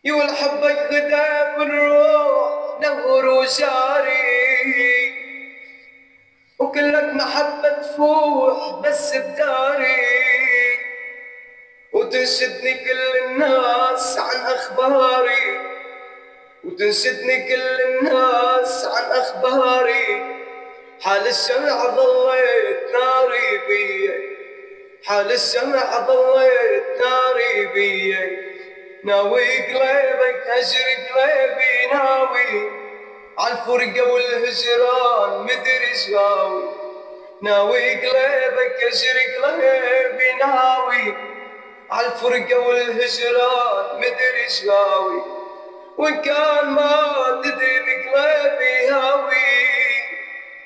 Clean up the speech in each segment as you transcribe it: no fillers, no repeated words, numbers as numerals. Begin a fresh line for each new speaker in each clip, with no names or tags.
يقول حبك غدا بالروح نهر وجاري، وكلك محبة تفوح بس بداري، وتنشدني كل الناس عن أخباري، وتنشدني كل الناس عن أخباري. حال الشمع ظليت ناري بي، حال الشمع ظليت ناري بي، ناوي قلبك هجر قلبي ناوي، عالفرقة والهجران مدري شغاوي، ناوي قلبك هجر قلبي ناوي، عالفرقة والهجران مدري شغاوي، وإن كان ما تدري بقلبي هاوي،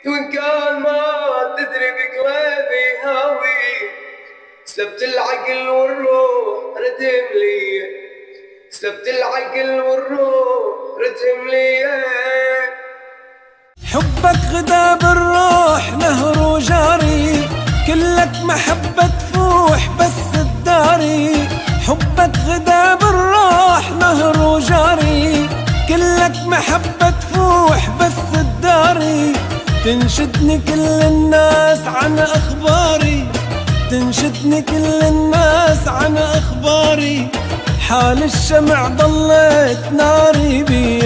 وإن كان ما تدري بقلبي هاوي، سلبت العقل والروح ردم لي، سلبت العقل والروح ردم لي.
حبك غدا بالروح نهر وجاري، كلك محبة تفوح بس الداري. حبك غدا بالروح نهر وجاري، كلك محبة تفوح بس الداري. تنشدني كل الناس عن أخباري، تنشدني كل الناس عن أخباري. حال الشمع ضلت ناري بي.